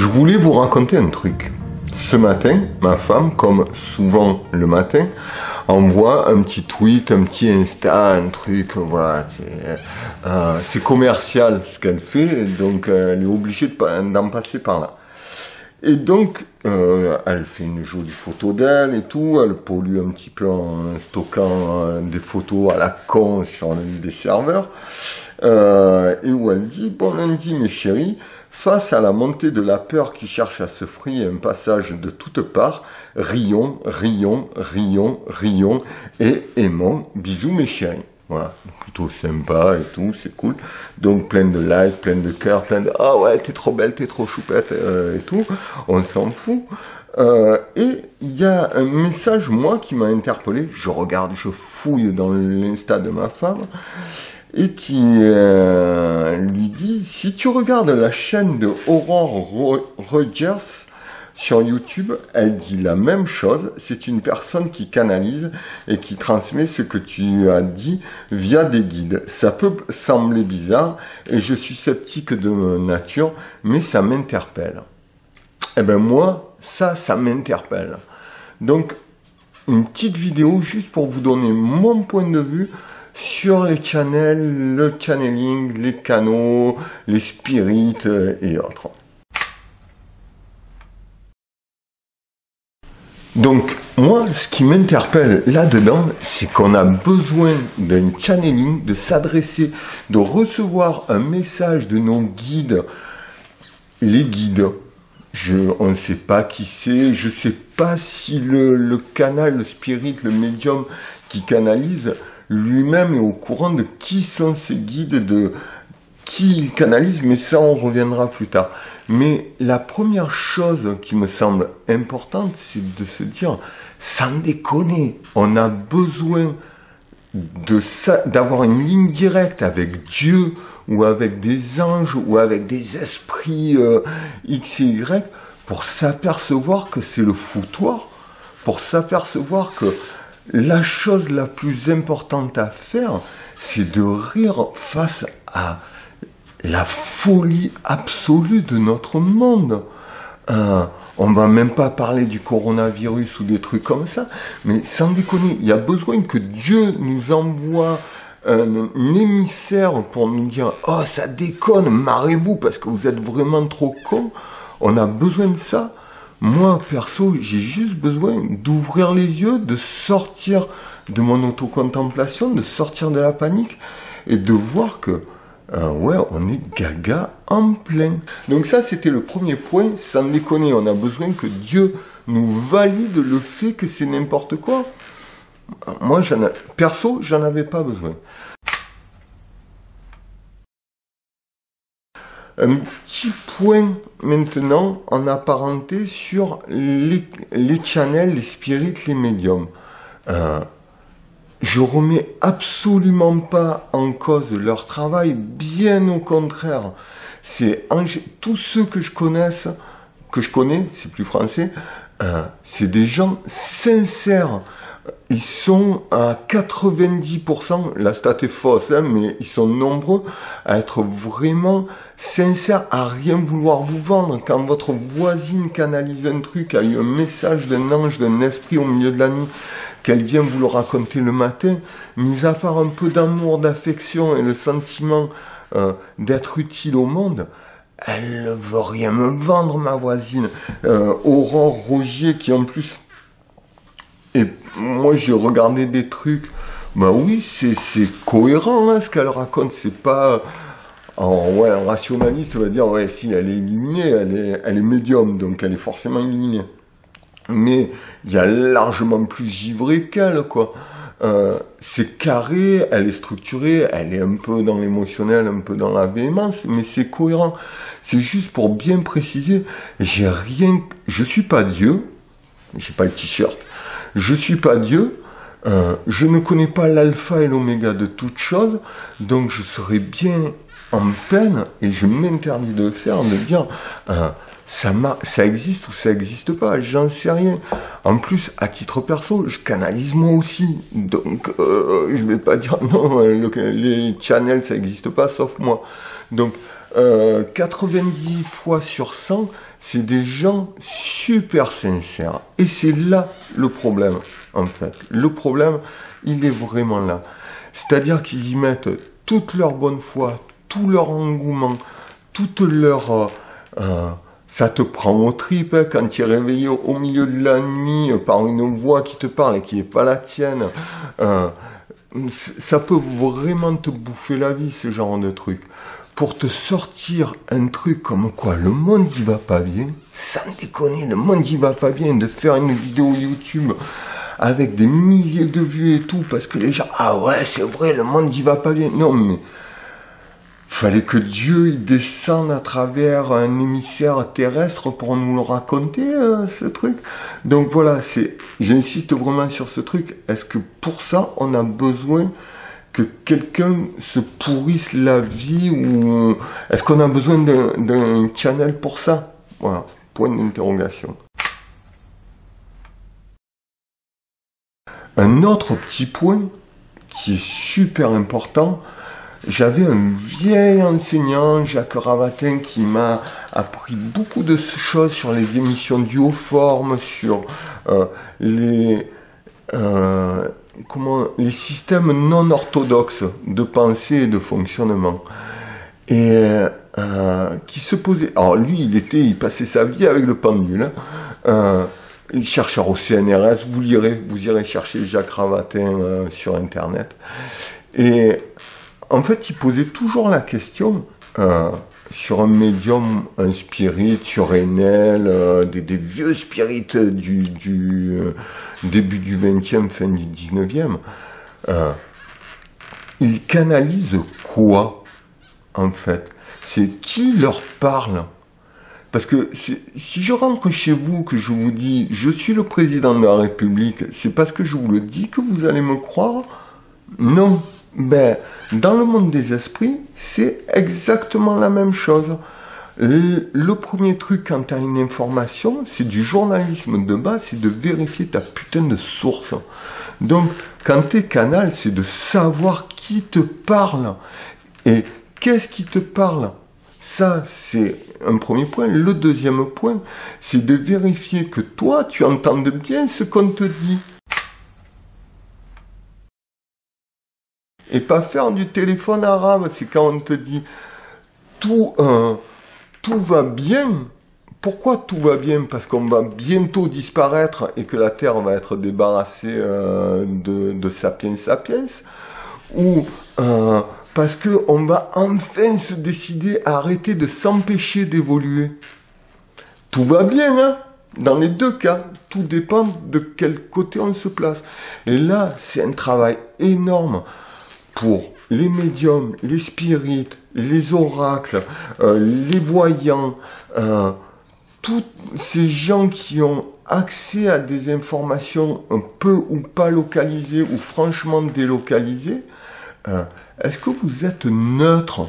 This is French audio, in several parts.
Je voulais vous raconter un truc. Ce matin, ma femme, comme souvent le matin, envoie un petit tweet, un petit Insta, un truc, voilà, c'est commercial ce qu'elle fait, donc elle est obligée d'en passer par là. Et donc, elle fait une jolie photo d'elle et tout, elle pollue un petit peu en stockant des photos à la con sur des serveurs, et où elle dit, bon lundi mes chéris, face à la montée de la peur qui cherche à se frayer un passage de toutes parts, rions, rions, rions, rions, et aimons, bisous mes chéris. Voilà, plutôt sympa et tout, c'est cool. Donc plein de likes, plein de cœurs, plein de ah ouais, t'es trop belle, t'es trop choupette et tout. On s'en fout. Et il y a un message moi qui m'a interpellé. Je regarde, je fouille dans l'insta de ma femme et qui lui dit si tu regardes la chaîne de Aurore Rogers sur YouTube, elle dit la même chose, c'est une personne qui canalise et qui transmet ce que tu as dit via des guides. Ça peut sembler bizarre et je suis sceptique de nature, mais ça m'interpelle. Eh ben moi, ça m'interpelle. Donc, une petite vidéo juste pour vous donner mon point de vue sur les channels, le channeling, les canaux, les spirites et autres. Donc, moi, ce qui m'interpelle là-dedans, c'est qu'on a besoin d'un channeling, de s'adresser, de recevoir un message de nos guides. Les guides, on ne sait pas qui c'est, je ne sais pas si le canal, le spirit, le médium qui canalise, lui-même est au courant de qui sont ces guides, de qui il canalise, mais ça on reviendra plus tard. Mais la première chose qui me semble importante, c'est de se dire, sans déconner, on a besoin d'avoir une ligne directe avec Dieu, ou avec des anges, ou avec des esprits X et Y, pour s'apercevoir que c'est le foutoir, pour s'apercevoir que la chose la plus importante à faire, c'est de rire face à la folie absolue de notre monde. On va même pas parler du coronavirus ou des trucs comme ça, mais sans déconner, il y a besoin que Dieu nous envoie un émissaire pour nous dire « Oh, ça déconne, marrez-vous parce que vous êtes vraiment trop cons ». On a besoin de ça. Moi, perso, j'ai juste besoin d'ouvrir les yeux, de sortir de mon autocontemplation, de sortir de la panique et de voir que ouais, on est gaga en plein. Donc ça, c'était le premier point. Sans déconner, on a besoin que Dieu nous valide le fait que c'est n'importe quoi. Moi, perso, j'en avais pas besoin. Un petit point maintenant en apparenté sur les channels, les spirites, les médiums. Je remets absolument pas en cause leur travail, bien au contraire. C'est tous ceux que je connais, c'est plus français, c'est des gens sincères. Ils sont à 90%, la stat est fausse, hein, mais ils sont nombreux à être vraiment sincères, à rien vouloir vous vendre. Quand votre voisine canalise un truc, a eu un message d'un ange, d'un esprit au milieu de la nuit, qu'elle vient vous le raconter le matin, mis à part un peu d'amour, d'affection et le sentiment d'être utile au monde, elle ne veut rien me vendre, ma voisine. Aurore Rogier, qui en plus... Et moi, j'ai regardé des trucs, bah oui, c'est cohérent, hein, ce qu'elle raconte, c'est pas... ouais, un rationaliste va dire, ouais, si, elle est illuminée, elle est médium, donc elle est forcément illuminée. Mais il y a largement plus givré qu'elle, quoi. C'est carré, elle est structurée, elle est un peu dans l'émotionnel, un peu dans la véhémence, mais c'est cohérent. C'est juste pour bien préciser, je suis pas Dieu, j'ai pas le t-shirt, je suis pas Dieu, je ne connais pas l'alpha et l'oméga de toute chose, donc je serais bien en peine, et je m'interdis de le faire, de dire, ça existe ou ça existe pas, j'en sais rien. En plus, à titre perso, je canalise moi aussi, donc je vais pas dire non, les channels ça existe pas, sauf moi. Donc 90 fois sur 100, c'est des gens super sincères. Et c'est là le problème, en fait. Le problème, il est vraiment là. C'est-à-dire qu'ils y mettent toute leur bonne foi, tout leur engouement, toute leur... ça te prend aux tripes hein, quand tu es réveillé au milieu de la nuit par une voix qui te parle et qui n'est pas la tienne. Ça peut vraiment te bouffer la vie, ce genre de truc. Pour te sortir un truc comme quoi le monde y va pas bien, sans déconner, le monde y va pas bien, de faire une vidéo YouTube avec des milliers de vues et tout, parce que les gens, ah ouais, c'est vrai, le monde y va pas bien. Non, mais fallait que Dieu il descende à travers un émissaire terrestre pour nous le raconter, ce truc. Donc voilà, j'insiste vraiment sur ce truc. Est-ce que pour ça, on a besoin que quelqu'un se pourrisse la vie ou est-ce qu'on a besoin d'un channel pour ça? Voilà, point d'interrogation. Un autre petit point qui est super important, j'avais un vieil enseignant, Jacques Ravatin, qui m'a appris beaucoup de choses sur les émissions duoformes, sur les systèmes non orthodoxes de pensée et de fonctionnement. Et qui se posait... Alors lui, il passait sa vie avec le pendule. Il chercheur au CNRS, vous irez chercher Jacques Ravatin sur Internet. Et en fait, il posait toujours la question sur un médium, un spirit, sur Enel, des vieux spirites du début du 20e, fin du 19e. Ils canalisent quoi, en fait? C'est qui leur parle? Parce que si je rentre chez vous, que je vous dis « Je suis le président de la République », c'est parce que je vous le dis que vous allez me croire? Non. Ben, dans le monde des esprits, c'est exactement la même chose. Le premier truc quand tu as une information, c'est du journalisme de base, c'est de vérifier ta putain de source. Donc, quand tu es canal, c'est de savoir qui te parle. Et qu'est-ce qui te parle? Ça, c'est un premier point. Le deuxième point, c'est de vérifier que toi, tu entendes bien ce qu'on te dit. Et pas faire du téléphone arabe, c'est quand on te dit tout va bien. Pourquoi tout va bien? Parce qu'on va bientôt disparaître et que la Terre va être débarrassée de Sapiens Sapiens. Ou parce qu'on va enfin se décider à arrêter de s'empêcher d'évoluer. Tout va bien, hein? Dans les deux cas, tout dépend de quel côté on se place. Et là, c'est un travail énorme pour les médiums, les spirites, les oracles, les voyants, tous ces gens qui ont accès à des informations un peu ou pas localisées ou franchement délocalisées. Est-ce que vous êtes neutre?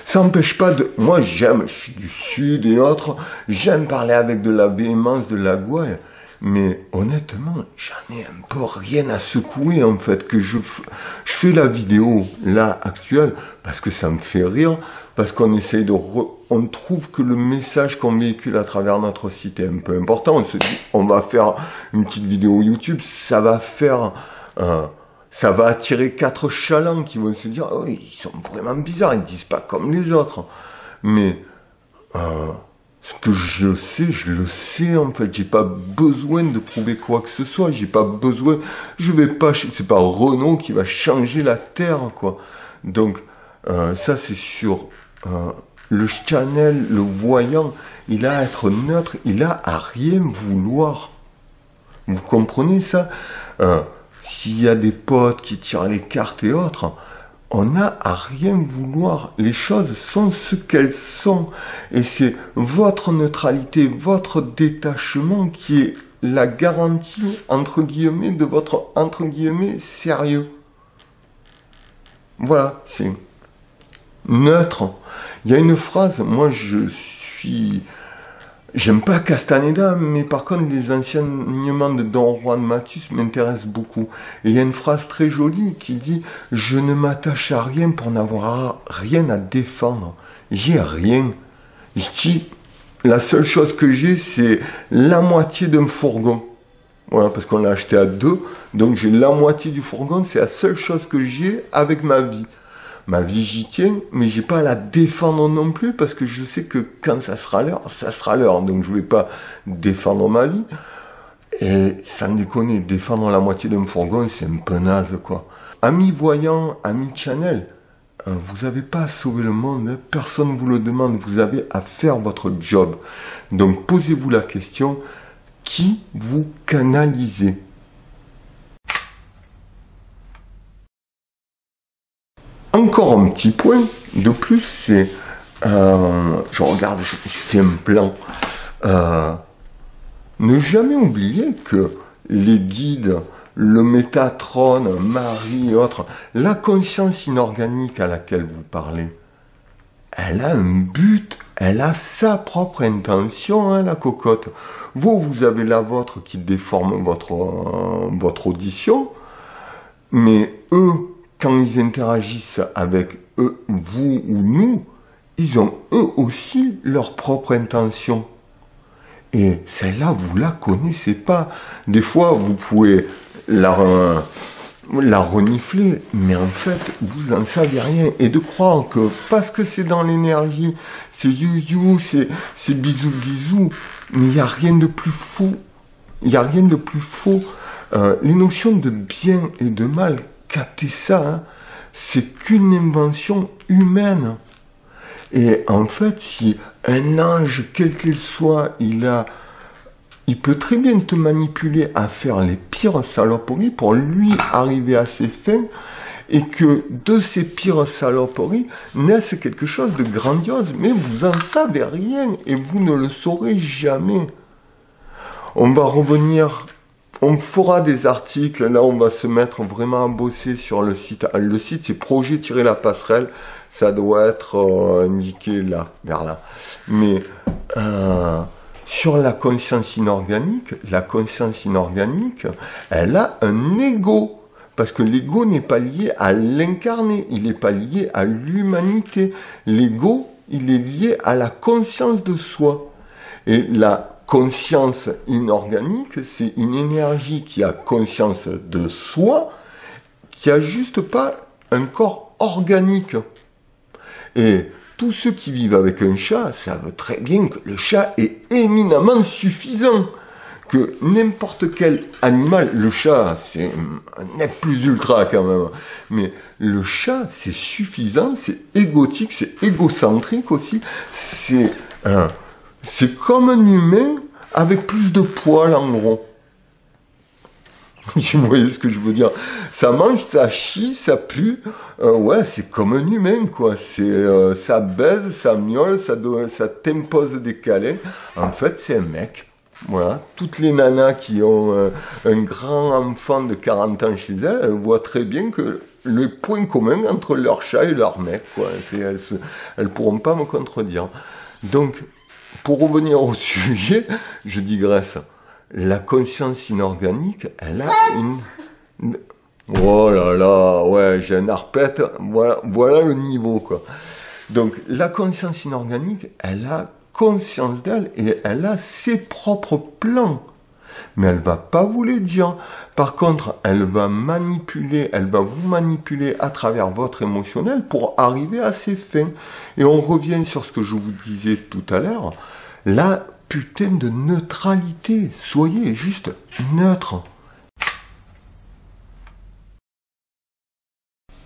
Ça n'empêche pas de... Moi, je suis du Sud et autres, j'aime parler avec de la véhémence, de la gouaille, mais honnêtement, j'en ai un peu rien à secouer, en fait, que je fais la vidéo, là, actuelle, parce que ça me fait rire, parce qu'on essaye on trouve que le message qu'on véhicule à travers notre site est un peu important, on se dit, on va faire une petite vidéo YouTube, ça va faire... ça va attirer 4 chalands qui vont se dire « Oh, ils sont vraiment bizarres, ils ne disent pas comme les autres. » Mais ce que je sais, je le sais en fait. J'ai pas besoin de prouver quoi que ce soit. J'ai pas besoin... Je vais pas... C'est pas Renault qui va changer la Terre, quoi. Donc, ça c'est sur le channel, le voyant. Il a à être neutre, il a à rien vouloir. Vous comprenez ça? S'il y a des potes qui tirent les cartes et autres, on n'a à rien vouloir. Les choses sont ce qu'elles sont. Et c'est votre neutralité, votre détachement qui est la garantie, entre guillemets, de votre, entre guillemets, sérieux. Voilà, c'est neutre. Il y a une phrase, moi je suis... J'aime pas Castaneda, mais par contre, les enseignements de Don Juan Matus m'intéressent beaucoup. Et il y a une phrase très jolie qui dit « Je ne m'attache à rien pour n'avoir rien à défendre. J'ai rien. » la seule chose que j'ai, c'est la moitié d'un fourgon. Voilà, parce qu'on l'a acheté à 2, donc j'ai la moitié du fourgon, c'est la seule chose que j'ai avec ma vie. Ma vie, j'y tiens, mais j'ai pas à la défendre non plus, parce que je sais que quand ça sera l'heure, donc je vais pas défendre ma vie. Et sans déconner, défendre la moitié d'un fourgon, c'est un peu naze, quoi. Amis voyants, amis channel, vous n'avez pas à sauver le monde, hein, personne ne vous le demande, vous avez à faire votre job. Donc posez-vous la question, qui vous canalisez? Encore un petit point de plus, c'est, je regarde, je me suis fait un plan, ne jamais oublier que les guides, le Métatron, Marie et autres, la conscience inorganique à laquelle vous parlez, elle a un but, elle a sa propre intention, hein, la cocotte. Vous avez la vôtre qui déforme votre audition, mais eux, quand ils interagissent avec eux, vous ou nous, ils ont eux aussi leur propre intention. Et celle-là, vous la connaissez pas. Des fois, vous pouvez la renifler, mais en fait, vous n'en savez rien. Et de croire que, parce que c'est dans l'énergie, c'est you, c'est bisou, mais il n'y a rien de plus faux. Il n'y a rien de plus faux. Les notions de bien et de mal, captez ça, hein, c'est qu'une invention humaine. Et en fait, si un ange, quel qu'il soit, il peut très bien te manipuler à faire les pires saloperies pour lui arriver à ses fins, et que de ces pires saloperies naisse quelque chose de grandiose, mais vous en savez rien et vous ne le saurez jamais. On va revenir, on fera des articles, là on va se mettre vraiment à bosser sur le site. Le site c'est projet-la passerelle, ça doit être indiqué là, vers là. Mais sur la conscience inorganique, elle a un ego. Parce que l'ego n'est pas lié à l'incarné, il n'est pas lié à l'humanité. L'ego, il est lié à la conscience de soi. Et la conscience inorganique, c'est une énergie qui a conscience de soi, qui a juste pas un corps organique. Et tous ceux qui vivent avec un chat savent très bien que le chat est éminemment suffisant. Que n'importe quel animal, le chat, c'est un être plus ultra quand même, mais le chat, c'est suffisant, c'est égotique, c'est égocentrique aussi, c'est comme un humain avec plus de poils en gros. Vous voyez ce que je veux dire? Ça mange, ça chie, ça pue. Ouais, c'est comme un humain, quoi. Ça baise, ça miaule, ça t'impose des câlins. En fait, c'est un mec. Voilà. Toutes les nanas qui ont un grand enfant de 40 ans chez elles, elles voient très bien que le point commun entre leur chat et leur mec, quoi. Elles pourront pas me contredire. Donc, pour revenir au sujet, je digresse. La conscience inorganique, elle a une... Oh là là, ouais, j'ai un arpète, voilà le niveau, quoi. Donc, la conscience inorganique, elle a conscience d'elle et elle a ses propres plans. Mais elle va pas vous les dire. Par contre, elle va vous manipuler à travers votre émotionnel pour arriver à ses fins. Et on revient sur ce que je vous disais tout à l'heure. La putain de neutralité. Soyez juste neutre.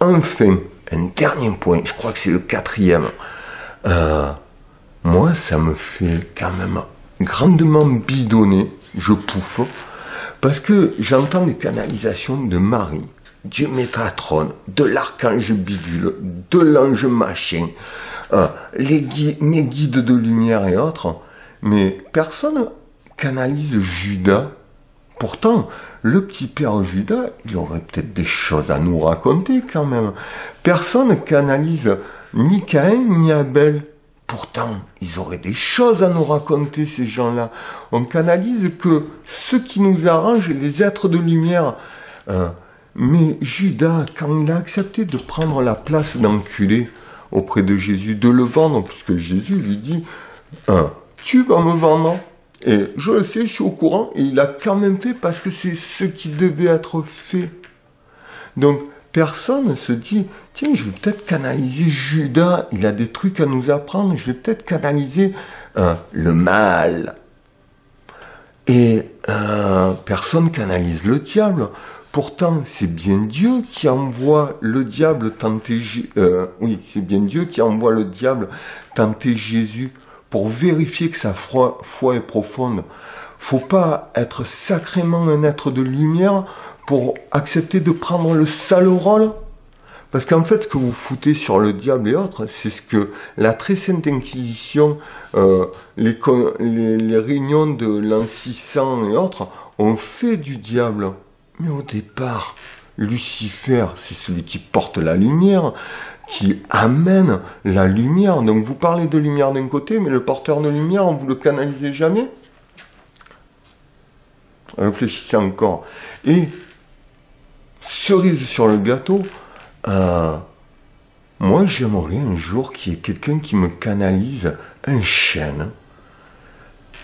Enfin, un dernier point, je crois que c'est le 4e. Moi, ça me fait quand même grandement bidonner, je pouffe, parce que j'entends des canalisations de Marie, du Métatron, de l'archange bidule, de l'ange machin, mes guides de lumière et autres, mais personne canalise Judas. Pourtant, le petit père Judas, il aurait peut-être des choses à nous raconter quand même. Personne canalise ni Caïn ni Abel. Pourtant, ils auraient des choses à nous raconter, ces gens-là. On canalise que ce qui nous arrange, les êtres de lumière. Mais Judas, quand il a accepté de prendre la place d'enculé auprès de Jésus, de le vendre, puisque Jésus lui dit, tu vas me vendre. Et je le sais, je suis au courant, et il a quand même fait parce que c'est ce qui devait être fait. Donc, personne se dit, tiens, je vais peut-être canaliser Judas, il a des trucs à nous apprendre, je vais peut-être canaliser le mal. Et personne canalise le diable. Pourtant, c'est bien Dieu qui envoie le diable tenter c'est bien Dieu qui envoie le diable tenter Jésus pour vérifier que sa foi est profonde. Faut pas être sacrément un être de lumière pour accepter de prendre le sale rôle. Parce qu'en fait, ce que vous foutez sur le diable et autres, c'est ce que la très sainte Inquisition, les réunions de l'an 600 et autres, ont fait du diable. Mais au départ, Lucifer, c'est celui qui porte la lumière, qui amène la lumière. Donc vous parlez de lumière d'un côté, mais le porteur de lumière, vous le canalisez jamais. Réfléchissez encore. Et, cerise sur le gâteau, moi j'aimerais un jour qu'il y ait quelqu'un qui me canalise un chêne,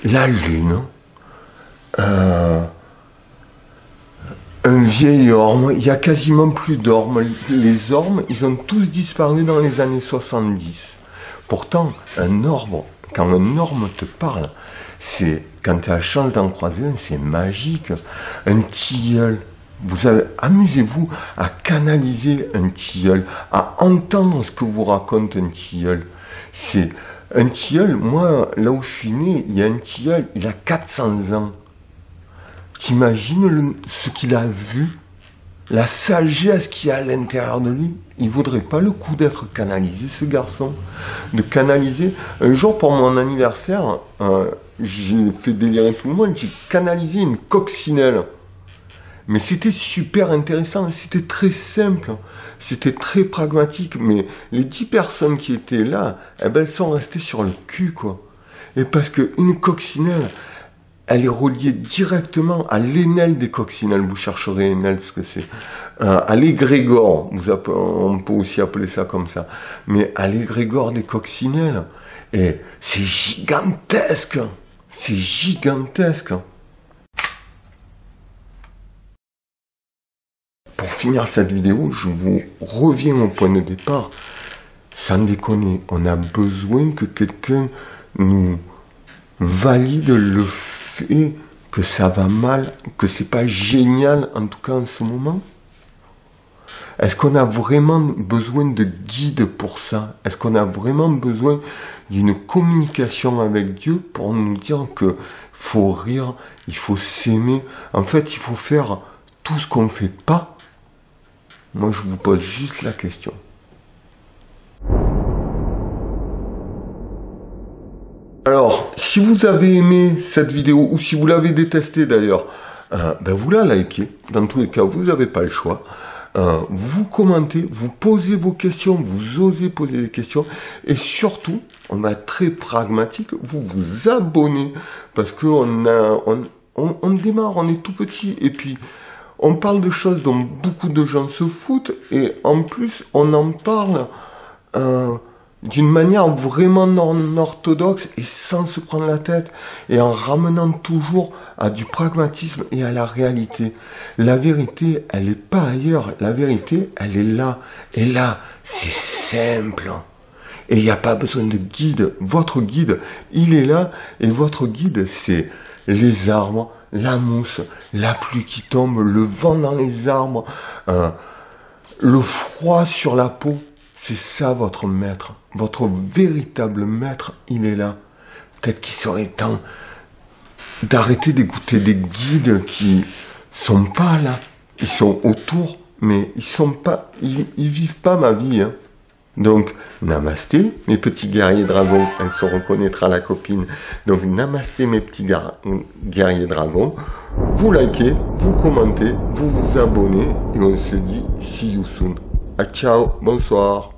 la lune, un vieil orme. Il y a quasiment plus d'ormes. Les ormes, ils ont tous disparu dans les années 70. Pourtant, un orme, quand un orme te parle, c'est, quand tu as la chance d'en croiser un, c'est magique. Un tilleul. Amusez-vous à canaliser un tilleul, à entendre ce que vous raconte un tilleul. C'est un tilleul, moi, là où je suis né, il y a un tilleul, il a 400 ans. T'imagines ce qu'il a vu, la sagesse qu'il y a à l'intérieur de lui. Il vaudrait pas le coup d'être canalisé, ce garçon. De canaliser. Un jour, pour mon anniversaire, j'ai fait délirer tout le monde, j'ai canalisé une coccinelle. Mais c'était super intéressant, c'était très simple, c'était très pragmatique, mais les 10 personnes qui étaient là, eh ben, elles sont restées sur le cul, quoi. Et parce qu'une coccinelle, elle est reliée directement à l'énel des coccinelles, vous chercherez énel, ce que c'est, à l'égrégore, on peut aussi appeler ça comme ça, mais à l'égrégore des coccinelles, et c'est gigantesque, c'est gigantesque. Pour finir cette vidéo, je vous reviens au point de départ. Sans déconner, on a besoin que quelqu'un nous valide le fait que ça va mal, que c'est pas génial, en tout cas en ce moment. Est-ce qu'on a vraiment besoin de guide pour ça? Est-ce qu'on a vraiment besoin d'une communication avec Dieu pour nous dire que faut rire, il faut s'aimer? En fait, il faut faire tout ce qu'on ne fait pas. Moi, je vous pose juste la question. Alors, si vous avez aimé cette vidéo, ou si vous l'avez détestée d'ailleurs, ben vous la likez. Dans tous les cas, vous n'avez pas le choix. Vous commentez, vous posez vos questions, vous osez poser des questions. Et surtout, on va être très pragmatique, vous vous abonnez. Parce qu'on démarre, on est tout petit. Et puis, on parle de choses dont beaucoup de gens se foutent, et en plus, on en parle d'une manière vraiment non orthodoxe et sans se prendre la tête, et en ramenant toujours à du pragmatisme et à la réalité. La vérité, elle n'est pas ailleurs, la vérité, elle est là. Et là, c'est simple. Et il n'y a pas besoin de guide. Votre guide, il est là, et votre guide, c'est les arbres, la mousse, la pluie qui tombe, le vent dans les arbres, le froid sur la peau. C'est ça votre maître, votre véritable maître, il est là. Peut-être qu'il serait temps d'arrêter d'écouter des guides qui sont pas là. Ils sont autour, mais ils vivent pas ma vie, hein. Donc, namasté, mes petits guerriers dragons, elle se reconnaîtra la copine. Donc, namasté, mes petits guerriers dragons. Vous likez, vous commentez, vous vous abonnez, et on se dit see you soon. Ah, ciao, bonsoir.